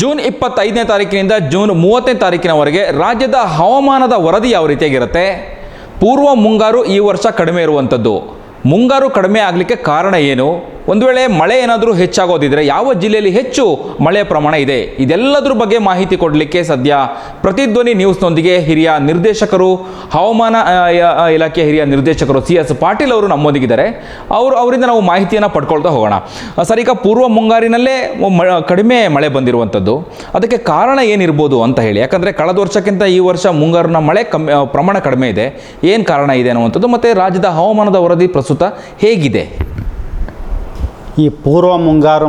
June 25ನೇ ತಾರೀಕಿನಿಂದ June 30ನೇ ತಾರೀಕಿನವರೆಗೆ ರಾಜ್ಯದ ಹವಾಮಾನದ ವರದಿ ಯಾವ ರೀತಿಯಾಗಿರುತ್ತೆ? ಪೂರ್ವ ಮುಂಗಾರು ಈ ವರ್ಷ ಕಡಿಮೆ ಇರುವಂಥದ್ದು. ಮುಂಗಾರು ಕಡಿಮೆ ಆಗಲಿಕ್ಕೆ ಕಾರಣ ಏನು? ಒಂದು ವೇಳೆ ಮಳೆ ಏನಾದರೂ ಹೆಚ್ಚಾಗೋದಿದ್ರೆ ಯಾವ ಜಿಲ್ಲೆಯಲ್ಲಿ ಹೆಚ್ಚು ಮಳೆಯ ಪ್ರಮಾಣ ಇದೆ? ಇದೆಲ್ಲದರ ಬಗ್ಗೆ ಮಾಹಿತಿ ಕೊಡಲಿಕ್ಕೆ ಸದ್ಯ ಪ್ರತಿಧ್ವನಿ ನ್ಯೂಸ್ನೊಂದಿಗೆ ಹಿರಿಯ ನಿರ್ದೇಶಕರು, ಹವಾಮಾನ ಇಲಾಖೆ ಹಿರಿಯ ನಿರ್ದೇಶಕರು CS ಪಾಟೀಲ್ ಅವರು ನಮ್ಮೊಂದಿಗಿದ್ದಾರೆ. ಅವರಿಂದ ನಾವು ಮಾಹಿತಿಯನ್ನು ಪಡ್ಕೊಳ್ತಾ ಹೋಗೋಣ. ಸರ್, ಈಗ ಪೂರ್ವ ಮುಂಗಾರಿನಲ್ಲೇ ಕಡಿಮೆ ಮಳೆ ಬಂದಿರುವಂಥದ್ದು, ಅದಕ್ಕೆ ಕಾರಣ ಏನಿರ್ಬೋದು ಅಂತ ಹೇಳಿ. ಯಾಕಂದರೆ ಕಳೆದ ವರ್ಷಕ್ಕಿಂತ ಈ ವರ್ಷ ಮುಂಗಾರಿನ ಮಳೆ ಪ್ರಮಾಣ ಕಡಿಮೆ ಇದೆ. ಏನು ಕಾರಣ ಇದೆ ಅನ್ನುವಂಥದ್ದು, ಮತ್ತು ರಾಜ್ಯದ ಹವಾಮಾನದ ವರದಿ ಪ್ರಸ್ತುತ ಹೇಗಿದೆ? ಈ ಪೂರ್ವ ಮುಂಗಾರು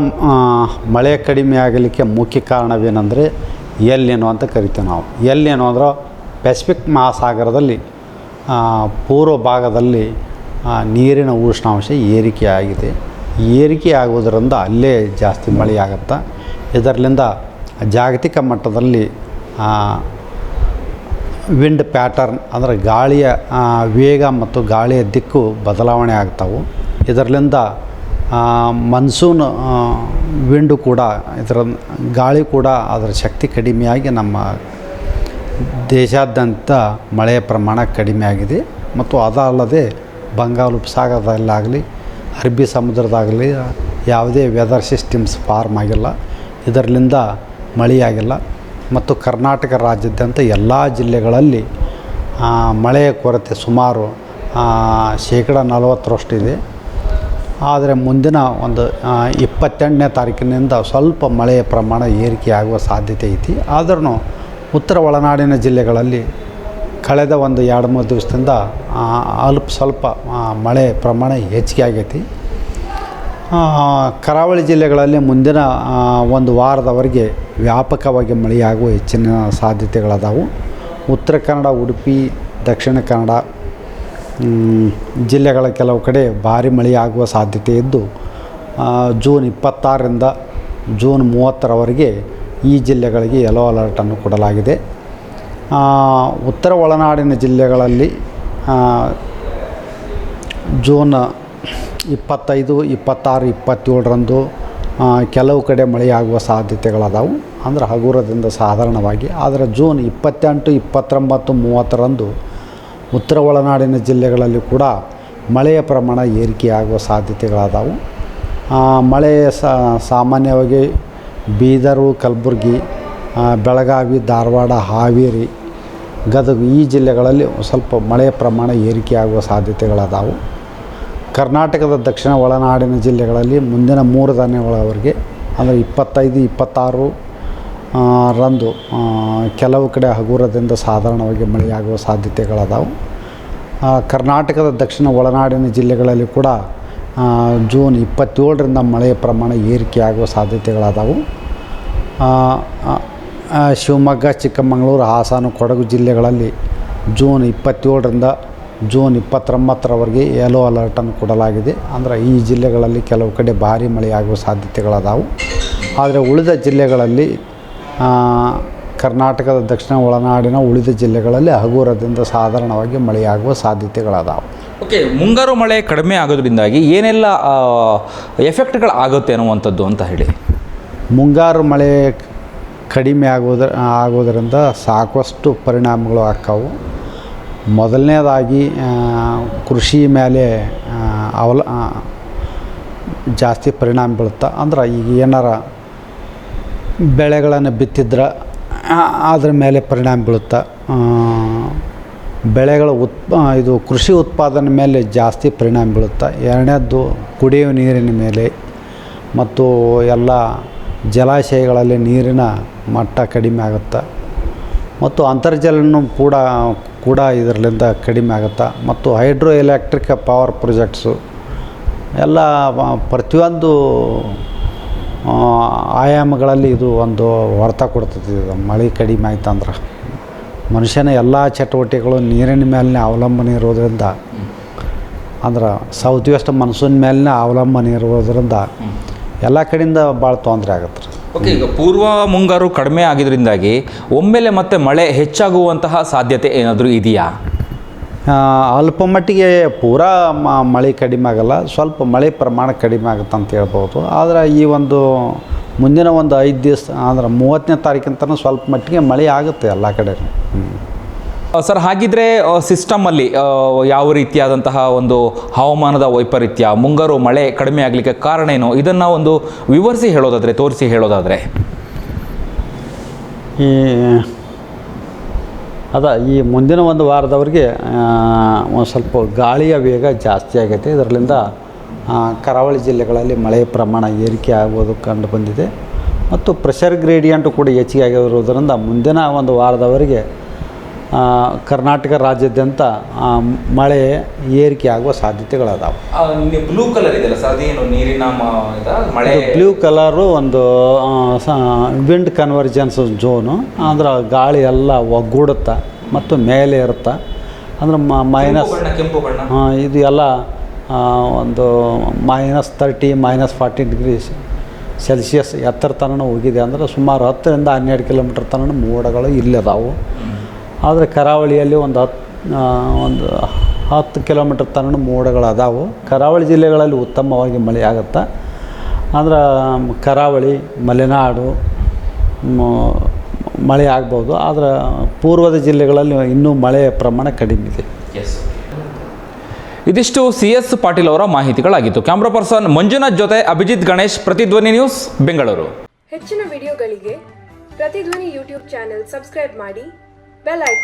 ಮಳೆ ಕಡಿಮೆ ಆಗಲಿಕ್ಕೆ ಮುಖ್ಯ ಕಾರಣವೇನೆಂದರೆ ಎಲ್ನಿನೋ ಅಂತ ಕರಿತೀವಿ ನಾವು. ಎಲ್ನಿನೋ ಅಂದ್ರೆ ಪೆಸಿಫಿಕ್ ಮಹಾಸಾಗರದಲ್ಲಿ ಪೂರ್ವ ಭಾಗದಲ್ಲಿ ನೀರಿನ ಉಷ್ಣಾಂಶ ಏರಿಕೆ ಆಗಿದೆ. ಏರಿಕೆ ಆಗುವುದರಿಂದ ಅಲ್ಲೇ ಜಾಸ್ತಿ ಮಳೆ ಆಗುತ್ತೆ. ಇದರಿಂದ ಜಾಗತಿಕ ಮಟ್ಟದಲ್ಲಿ ವಿಂಡ್ ಪ್ಯಾಟರ್ನ್ ಅಂದರೆ ಗಾಳಿಯ ವೇಗ ಮತ್ತು ಗಾಳಿಯ ದಿಕ್ಕು ಬದಲಾವಣೆ ಆಗ್ತಾವೆ. ಇದರಿಂದ ಮನ್ಸೂನ್ ವಿಂಡು ಕೂಡ, ಇದರ ಗಾಳಿ ಕೂಡ ಅದರ ಶಕ್ತಿ ಕಡಿಮೆಯಾಗಿ ನಮ್ಮ ದೇಶಾದ್ಯಂತ ಮಳೆಯ ಪ್ರಮಾಣ ಕಡಿಮೆ ಆಗಿದೆ. ಮತ್ತು ಅದಲ್ಲದೆ ಬಂಗಾಳ ಉಪಸಾಗರದಲ್ಲಾಗಲಿ ಅರಬ್ಬಿ ಸಮುದ್ರದಾಗಲಿ ಯಾವುದೇ ವೆದರ್ ಸಿಸ್ಟಮ್ಸ್ ಫಾರ್ಮ್ ಆಗಿಲ್ಲ. ಇದರಿಂದ ಮಳೆಯಾಗಿಲ್ಲ. ಮತ್ತು ಕರ್ನಾಟಕ ರಾಜ್ಯಾದ್ಯಂತ ಎಲ್ಲ ಜಿಲ್ಲೆಗಳಲ್ಲಿ ಮಳೆಯ ಕೊರತೆ ಸುಮಾರು 40% ಇದೆ. ಆದರೆ ಮುಂದಿನ ಒಂದು 28ನೇ ತಾರೀಕಿನಿಂದ ಸ್ವಲ್ಪ ಮಳೆಯ ಪ್ರಮಾಣ ಏರಿಕೆಯಾಗುವ ಸಾಧ್ಯತೆ ಐತಿ. ಆದ್ರೂ ಉತ್ತರ ಒಳನಾಡಿನ ಜಿಲ್ಲೆಗಳಲ್ಲಿ ಕಳೆದ ಒಂದು 2-3 ದಿವಸದಿಂದ ಸ್ವಲ್ಪ ಮಳೆ ಪ್ರಮಾಣ ಹೆಚ್ಚಿಗೆ ಆಗೈತಿ. ಕರಾವಳಿ ಜಿಲ್ಲೆಗಳಲ್ಲಿ ಮುಂದಿನ ಒಂದು ವಾರದವರೆಗೆ ವ್ಯಾಪಕವಾಗಿ ಮಳೆಯಾಗುವ ಹೆಚ್ಚಿನ ಸಾಧ್ಯತೆಗಳದಾವು. ಉತ್ತರ ಕನ್ನಡ, ಉಡುಪಿ, ದಕ್ಷಿಣ ಕನ್ನಡ ಜಿಲ್ಲೆಗಳ ಕೆಲವು ಕಡೆ ಭಾರಿ ಮಳೆಯಾಗುವ ಸಾಧ್ಯತೆ ಇದ್ದು, ಜೂನ್ 26ರಿಂದ ಜೂನ್ 30ರವರೆಗೆ ಈ ಜಿಲ್ಲೆಗಳಿಗೆ ಯೆಲ್ಲೋ ಅಲರ್ಟನ್ನು ಕೊಡಲಾಗಿದೆ. ಉತ್ತರ ಒಳನಾಡಿನ ಜಿಲ್ಲೆಗಳಲ್ಲಿ ಜೂನ್ 25, 26, 27ರಂದು ಕೆಲವು ಕಡೆ ಮಳೆಯಾಗುವ ಸಾಧ್ಯತೆಗಳದಾವು, ಅಂದರೆ ಹಗುರದಿಂದ ಸಾಧಾರಣವಾಗಿ. ಆದರೆ ಜೂನ್ 28, 29, 30ರಂದು ಉತ್ತರ ಒಳನಾಡಿನ ಜಿಲ್ಲೆಗಳಲ್ಲಿ ಕೂಡ ಮಳೆಯ ಪ್ರಮಾಣ ಏರಿಕೆಯಾಗುವ ಸಾಧ್ಯತೆಗಳದಾವು. ಮಳೆ ಸಾಮಾನ್ಯವಾಗಿ ಬೀದರು, ಕಲಬುರಗಿ, ಬೆಳಗಾವಿ, ಧಾರವಾಡ, ಹಾವೇರಿ, ಗದಗ ಈ ಜಿಲ್ಲೆಗಳಲ್ಲಿ ಸ್ವಲ್ಪ ಮಳೆಯ ಪ್ರಮಾಣ ಏರಿಕೆಯಾಗುವ ಸಾಧ್ಯತೆಗಳದಾವು. ಕರ್ನಾಟಕದ ದಕ್ಷಿಣ ಒಳನಾಡಿನ ಜಿಲ್ಲೆಗಳಲ್ಲಿ ಮುಂದಿನ 3 ದಿನಗಳವರೆಗೆ, ಅಂದರೆ 25, 26 ರಂದು ಕೆಲವು ಕಡೆ ಹಗುರದಿಂದ ಸಾಧಾರಣವಾಗಿ ಮಳೆಯಾಗುವ ಸಾಧ್ಯತೆಗಳದಾವು. ಕರ್ನಾಟಕದ ದಕ್ಷಿಣ ಒಳನಾಡಿನ ಜಿಲ್ಲೆಗಳಲ್ಲಿ ಕೂಡ ಜೂನ್ 27ರಿಂದ ಮಳೆಯ ಪ್ರಮಾಣ ಏರಿಕೆಯಾಗುವ ಸಾಧ್ಯತೆಗಳದಾವು. ಶಿವಮೊಗ್ಗ, ಚಿಕ್ಕಮಗಳೂರು, ಹಾಸನ, ಕೊಡಗು ಜಿಲ್ಲೆಗಳಲ್ಲಿ ಜೂನ್ 27ರಿಂದ ಜೂನ್ 29ರವರೆಗೆ ಯೆಲ್ಲೋ ಅಲರ್ಟನ್ನು ಕೊಡಲಾಗಿದೆ. ಅಂದರೆ ಈ ಜಿಲ್ಲೆಗಳಲ್ಲಿ ಕೆಲವು ಕಡೆ ಭಾರೀ ಮಳೆಯಾಗುವ ಸಾಧ್ಯತೆಗಳದಾವು. ಆದರೆ ಉಳಿದ ಜಿಲ್ಲೆಗಳಲ್ಲಿ, ಕರ್ನಾಟಕದ ದಕ್ಷಿಣ ಒಳನಾಡಿನ ಉಳಿದ ಜಿಲ್ಲೆಗಳಲ್ಲಿ ಹಗುರದಿಂದ ಸಾಧಾರಣವಾಗಿ ಮಳೆಯಾಗುವ ಸಾಧ್ಯತೆಗಳದಾವು. ಓಕೆ, ಮುಂಗಾರು ಮಳೆ ಕಡಿಮೆ ಆಗೋದ್ರಿಂದಾಗಿ ಏನೆಲ್ಲ ಎಫೆಕ್ಟ್ಗಳು ಆಗುತ್ತೆ ಅನ್ನುವಂಥದ್ದು ಅಂತ ಹೇಳಿ. ಮುಂಗಾರು ಮಳೆ ಕಡಿಮೆ ಆಗೋದರಿಂದ ಸಾಕಷ್ಟು ಪರಿಣಾಮಗಳು ಆಗ್ತಾವು. ಮೊದಲನೇದಾಗಿ ಕೃಷಿ ಮೇಲೆ ಜಾಸ್ತಿ ಪರಿಣಾಮ ಬೀಳುತ್ತೆ. ಅಂದ್ರೆ ಈಗ ಏನಾರ ಬೆಳೆಗಳನ್ನು ಬಿತ್ತಿದ್ರೆ ಅದ್ರ ಮೇಲೆ ಪರಿಣಾಮ ಬೀಳುತ್ತೆ. ಬೆಳೆಗಳ ಇದು ಕೃಷಿ ಉತ್ಪಾದನೆ ಮೇಲೆ ಜಾಸ್ತಿ ಪರಿಣಾಮ ಬೀಳುತ್ತೆ. ಎರಡನೇದ್ದು ಕುಡಿಯುವ ನೀರಿನ ಮೇಲೆ ಮತ್ತು ಎಲ್ಲ ಜಲಾಶಯಗಳಲ್ಲಿ ನೀರಿನ ಮಟ್ಟ ಕಡಿಮೆ ಆಗುತ್ತೆ. ಮತ್ತು ಅಂತರ್ಜಲನೂ ಕೂಡ ಇದರಿಂದ ಕಡಿಮೆ ಆಗುತ್ತೆ. ಮತ್ತು ಹೈಡ್ರೋ ಎಲೆಕ್ಟ್ರಿಕ್ ಪವರ್ ಪ್ರಾಜೆಕ್ಟ್ಸು ಎಲ್ಲ ಪ್ರತಿಯೊಂದು ಆಯಾಮಗಳಲ್ಲಿ ಇದು ಒಂದು ಹೊಡೆತ ಕೊಡ್ತದೆ. ಇದು ಮಳೆ ಕಡಿಮೆ ಆಯ್ತು ಅಂದ್ರೆ ಮನುಷ್ಯನ ಎಲ್ಲ ಚಟುವಟಿಕೆಗಳು ನೀರಿನ ಮೇಲಿನ ಅವಲಂಬನೆ ಇರೋದರಿಂದ, ಅಂದ್ರೆ ಸೌತ್ ವೆಸ್ಟ್ ಮನ್ಸೂನ್ ಮೇಲಿನ ಅವಲಂಬನೆ ಇರೋದರಿಂದ ಎಲ್ಲ ಕಡೆಯಿಂದ ಭಾಳ ತೊಂದರೆ ಆಗುತ್ತೆ. ಓಕೆ, ಈಗ ಪೂರ್ವ ಮುಂಗಾರು ಕಡಿಮೆ ಆಗಿದ್ದರಿಂದಾಗಿ ಒಮ್ಮೆಲೆ ಮತ್ತೆ ಮಳೆ ಹೆಚ್ಚಾಗುವಂತಹ ಸಾಧ್ಯತೆ ಏನಾದರೂ ಇದೆಯಾ? ಅಲ್ಪ ಮಟ್ಟಿಗೆ ಪೂರಾ ಮಳೆ ಕಡಿಮೆ ಆಗಲ್ಲ, ಸ್ವಲ್ಪ ಮಳೆ ಪ್ರಮಾಣ ಕಡಿಮೆ ಆಗುತ್ತೆ ಅಂತ ಹೇಳ್ಬೋದು. ಆದರೆ ಈ ಒಂದು ಮುಂದಿನ ಒಂದು 5 ದಿವಸ ಅಂದ್ರೆ 30ನೇ ತಾರೀಕಿನ ಸ್ವಲ್ಪ ಮಟ್ಟಿಗೆ ಮಳೆ ಆಗುತ್ತೆ ಎಲ್ಲ ಕಡೆ. ಸರ್, ಹಾಗಿದ್ರೆ ಸಿಸ್ಟಮಲ್ಲಿ ಯಾವ ರೀತಿಯಾದಂತಹ ಒಂದು ಹವಾಮಾನದ ವೈಪರೀತ್ಯ, ಮುಂಗಾರು ಮಳೆ ಕಡಿಮೆ ಆಗಲಿಕ್ಕೆ ಕಾರಣ ಏನು, ಇದನ್ನು ಒಂದು ವಿವರಿಸಿ ಹೇಳೋದಾದರೆ, ತೋರಿಸಿ ಹೇಳೋದಾದರೆ? ಈ ಮುಂದಿನ ಒಂದು ವಾರದವರೆಗೆ ಒಂದು ಸ್ವಲ್ಪ ಗಾಳಿಯ ವೇಗ ಜಾಸ್ತಿ ಆಗೈತೆ. ಇದರಿಂದ ಕರಾವಳಿ ಜಿಲ್ಲೆಗಳಲ್ಲಿ ಮಳೆಯ ಪ್ರಮಾಣ ಏರಿಕೆ ಆಗುವುದು ಕಂಡು ಬಂದಿದೆ. ಮತ್ತು ಪ್ರೆಷರ್ ಗ್ರೇಡಿಯಂಟು ಕೂಡ ಹೆಚ್ಚಿಗೆ ಆಗಿರೋದರಿಂದ ಮುಂದಿನ ಒಂದು ವಾರದವರೆಗೆ ಕರ್ನಾಟಕ ರಾಜ್ಯಾದ್ಯಂತ ಮಳೆ ಏರಿಕೆ ಆಗುವ ಸಾಧ್ಯತೆಗಳದಾವೆ. ಬ್ಲೂ ಕಲರ್ ಇದೆಯಲ್ಲ ಸರ್, ಅದೇನು ನೀರಿನ ಮಳೆ? ಬ್ಲೂ ಕಲರು ಒಂದು ವಿಂಡ್ ಕನ್ವರ್ಜೆನ್ಸ್ ಝೋನು. ಅಂದ್ರೆ ಗಾಳಿ ಎಲ್ಲ ಒಗ್ಗೂಡುತ್ತೆ ಮತ್ತು ಮೇಲೆ ಇರುತ್ತೆ. ಅಂದ್ರೆ ಮೈನಸ್ ಕೆಂಪು ಬಣ್ಣ, ಇದು ಎಲ್ಲ ಒಂದು -30 -40 ಡಿಗ್ರಿ ಸೆಲ್ಸಿಯಸ್ ಎತ್ತರ ತನಕ ಹೋಗಿದೆ. ಅಂದರೆ ಸುಮಾರು 10 ರಿಂದ 12 ಕಿಲೋಮೀಟ್ರ್ ತನಕ ಮೋಡಗಳು ಇಲ್ಲದಾವು. ಆದರೆ ಕರಾವಳಿಯಲ್ಲಿ ಒಂದು 10 ಕಿಲೋಮೀಟ್ರ್ ತನಕ ಮೋಡಗಳು ಅದಾವು. ಕರಾವಳಿ ಜಿಲ್ಲೆಗಳಲ್ಲಿ ಉತ್ತಮವಾಗಿ ಮಳೆ ಆಗುತ್ತೆ. ಅಂದ್ರೆ ಕರಾವಳಿ, ಮಲೆನಾಡು ಮಳೆ ಆಗ್ಬೋದು. ಆದರೆ ಪೂರ್ವದ ಜಿಲ್ಲೆಗಳಲ್ಲಿ ಇನ್ನೂ ಮಳೆಯ ಪ್ರಮಾಣ ಕಡಿಮೆ ಇದೆ. ಇದಿಷ್ಟು CS ಪಾಟೀಲ್ ಅವರ ಮಾಹಿತಿಗಳಾಗಿತ್ತು. ಕ್ಯಾಮ್ರಾ ಪರ್ಸನ್ ಮಂಜುನಾಥ್ ಜೊತೆ ಅಭಿಜಿತ್ ಗಣೇಶ್, ಪ್ರತಿಧ್ವನಿ ನ್ಯೂಸ್, ಬೆಂಗಳೂರು. ಹೆಚ್ಚಿನ ವಿಡಿಯೋಗಳಿಗೆ ಪ್ರತಿಧ್ವನಿ ಯೂಟ್ಯೂಬ್ ಚಾನೆಲ್ ಸಬ್ಸ್ಕ್ರೈಬ್ ಮಾಡಿ, ಬೆಲ್ ಐಕಾನ್